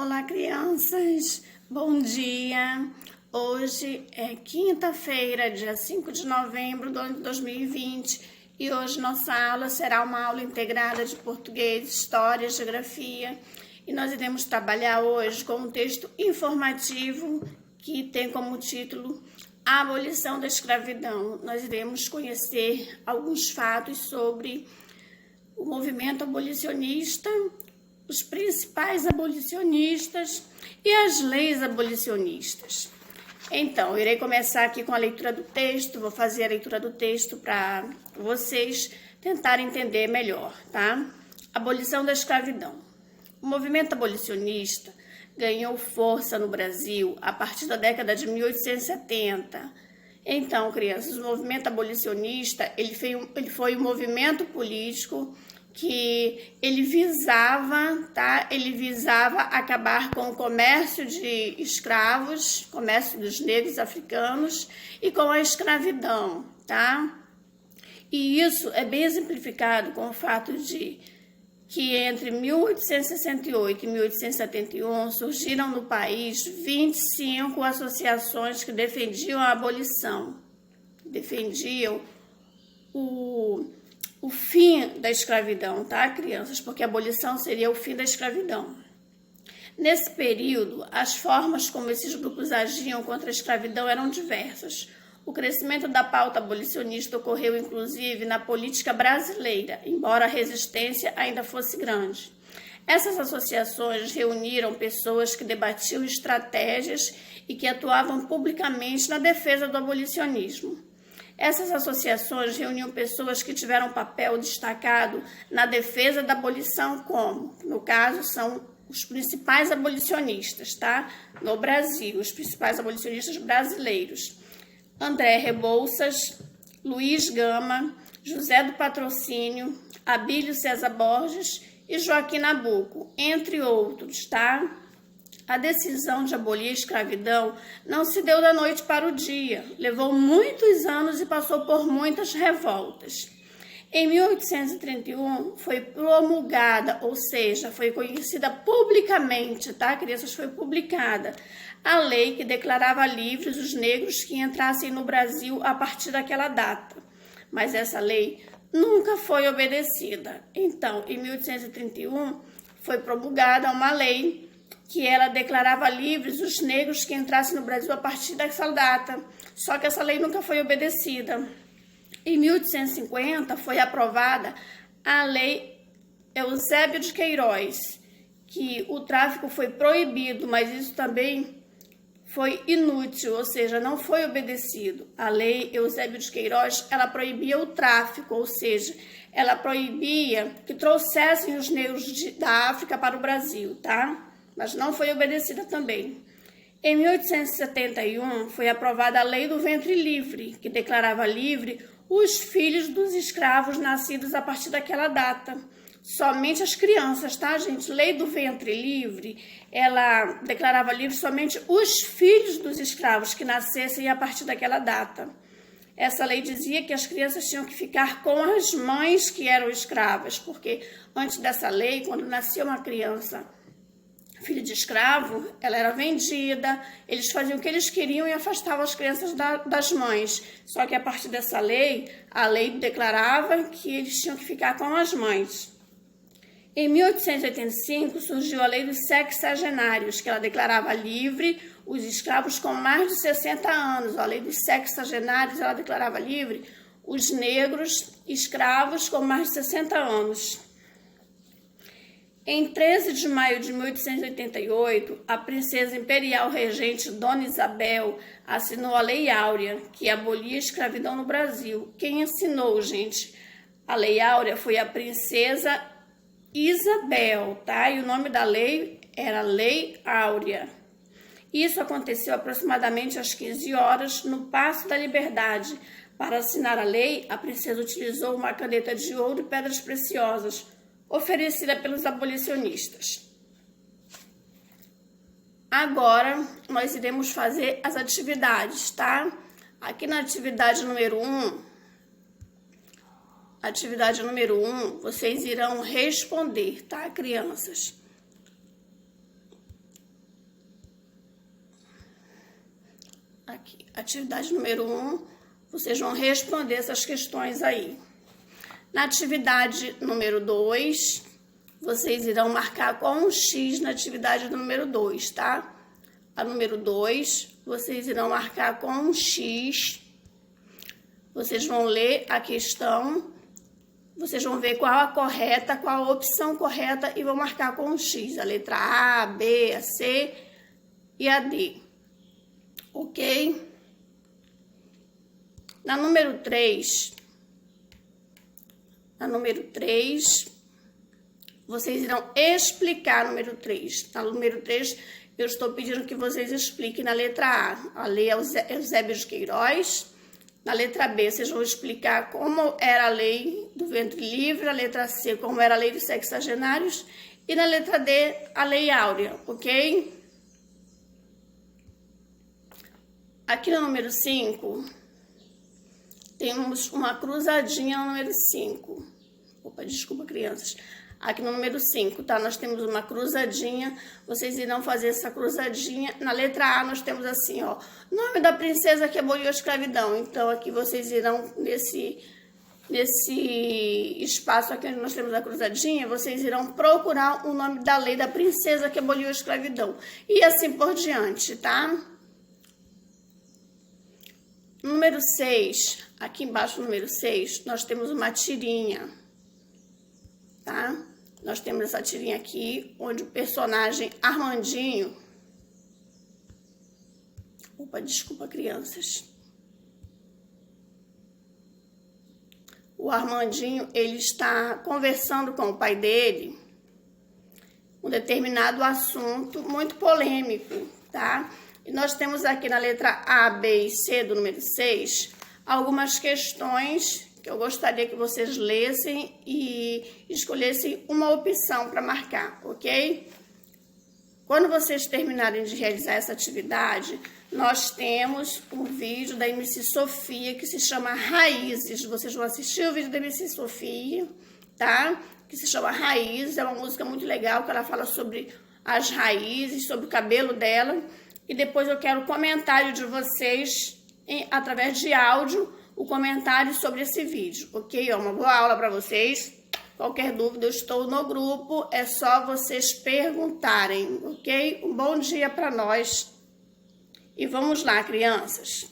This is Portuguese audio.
Olá, crianças! Bom dia! Hoje é quinta-feira, dia 5 de novembro de 2020 e hoje nossa aula será uma aula integrada de português, história, geografia e nós iremos trabalhar hoje com um texto informativo que tem como título A Abolição da Escravidão. Nós iremos conhecer alguns fatos sobre o movimento abolicionista, os principais abolicionistas e as leis abolicionistas. Então, eu irei começar aqui com a leitura do texto, vou fazer a leitura do texto para vocês tentarem entender melhor, tá? Abolição da escravidão. O movimento abolicionista ganhou força no Brasil a partir da década de 1870. Então, crianças, o movimento abolicionista, ele foi um movimento político que ele visava, tá? Ele visava acabar com o comércio de escravos, comércio dos negros africanos e com a escravidão, tá? E isso é bem exemplificado com o fato de que entre 1868 e 1871 surgiram no país 25 associações que defendiam a abolição, defendiam o fim da escravidão, tá, crianças? Porque a abolição seria o fim da escravidão. Nesse período, as formas como esses grupos agiam contra a escravidão eram diversas. O crescimento da pauta abolicionista ocorreu, inclusive, na política brasileira, embora a resistência ainda fosse grande. Essas associações reuniram pessoas que debatiam estratégias e que atuavam publicamente na defesa do abolicionismo. Essas associações reuniam pessoas que tiveram um papel destacado na defesa da abolição, como, no caso, são os principais abolicionistas, tá? No Brasil, os principais abolicionistas brasileiros. André Rebouças, Luiz Gama, José do Patrocínio, Abílio César Borges e Joaquim Nabuco, entre outros, tá? A decisão de abolir a escravidão não se deu da noite para o dia, levou muitos anos e passou por muitas revoltas. Em 1831 foi promulgada, ou seja, foi conhecida publicamente, tá, crianças? Foi publicada a lei que declarava livres os negros que entrassem no Brasil a partir daquela data. Mas essa lei nunca foi obedecida. Então, em 1831 foi promulgada uma lei que ela declarava livres os negros que entrassem no Brasil a partir dessa data. Só que essa lei nunca foi obedecida. Em 1850 foi aprovada a Lei Eusébio de Queiroz, que o tráfico foi proibido, mas isso também foi inútil, ou seja, não foi obedecido. A Lei Eusébio de Queiroz, ela proibia o tráfico, ou seja, ela proibia que trouxessem os negros da África para o Brasil, tá? Mas não foi obedecida também. Em 1871, foi aprovada a Lei do Ventre Livre, que declarava livre os filhos dos escravos nascidos a partir daquela data. Somente as crianças, tá, gente? Lei do Ventre Livre, ela declarava livre somente os filhos dos escravos que nascessem a partir daquela data. Essa lei dizia que as crianças tinham que ficar com as mães que eram escravas, porque antes dessa lei, quando nascia uma criança filho de escravo, ela era vendida, eles faziam o que eles queriam e afastavam as crianças das mães. Só que a partir dessa lei, a lei declarava que eles tinham que ficar com as mães. Em 1885 surgiu a Lei dos Sexagenários, que ela declarava livre os escravos com mais de 60 anos. A Lei dos Sexagenários, ela declarava livre os negros escravos com mais de 60 anos. Em 13 de maio de 1888, a princesa imperial regente Dona Isabel assinou a Lei Áurea, que abolia a escravidão no Brasil. Quem assinou, gente? A Lei Áurea foi a princesa Isabel, tá? E o nome da lei era Lei Áurea. Isso aconteceu aproximadamente às 15 horas no Paço da Liberdade. Para assinar a lei, a princesa utilizou uma caneta de ouro e pedras preciosas, oferecida pelos abolicionistas. Agora, nós iremos fazer as atividades, tá? Aqui na atividade número 1, vocês irão responder, tá, crianças? Aqui, atividade número 1, vocês vão responder essas questões aí. Na atividade número 2, vocês irão marcar com um X na atividade número 2, tá? A número 2, vocês irão marcar com um X. Vocês vão ler a questão, vocês vão ver qual a correta, qual a opção correta e vão marcar com um X. A letra A, a B, a C e a D. Ok? Na número 3, vocês irão explicar a número 3. Na número 3, eu estou pedindo que vocês expliquem na letra A. A lei Eusébio de Queiroz. Na letra B, vocês vão explicar como era a lei do ventre livre. Na letra C, como era a lei dos sexagenários. E na letra D, a lei áurea, ok? Aqui no número 5, temos uma cruzadinha no número 5. Opa, desculpa, crianças. Aqui no número 5, tá? Nós temos uma cruzadinha. Vocês irão fazer essa cruzadinha. Na letra A, nós temos assim, ó. Nome da princesa que aboliu a escravidão. Então, aqui vocês irão, nesse espaço aqui onde nós temos a cruzadinha, vocês irão procurar o nome da lei da princesa que aboliu a escravidão. E assim por diante, tá? Número 6, aqui embaixo, número 6, nós temos uma tirinha, tá? Nós temos essa tirinha aqui, onde o personagem Armandinho... Opa, desculpa, crianças. O Armandinho, ele está conversando com o pai dele um determinado assunto muito polêmico, tá? E nós temos aqui na letra A, B e C do número 6, algumas questões que eu gostaria que vocês lessem e escolhessem uma opção para marcar, ok? Quando vocês terminarem de realizar essa atividade, nós temos um vídeo da MC Sofia que se chama Raízes. Vocês vão assistir o vídeo da MC Sofia, tá? Que se chama Raízes, é uma música muito legal que ela fala sobre as raízes, sobre o cabelo dela. E depois eu quero o comentário de vocês, através de áudio, o comentário sobre esse vídeo, ok? Uma boa aula para vocês. Qualquer dúvida, eu estou no grupo, é só vocês perguntarem, ok? Um bom dia para nós. E vamos lá, crianças.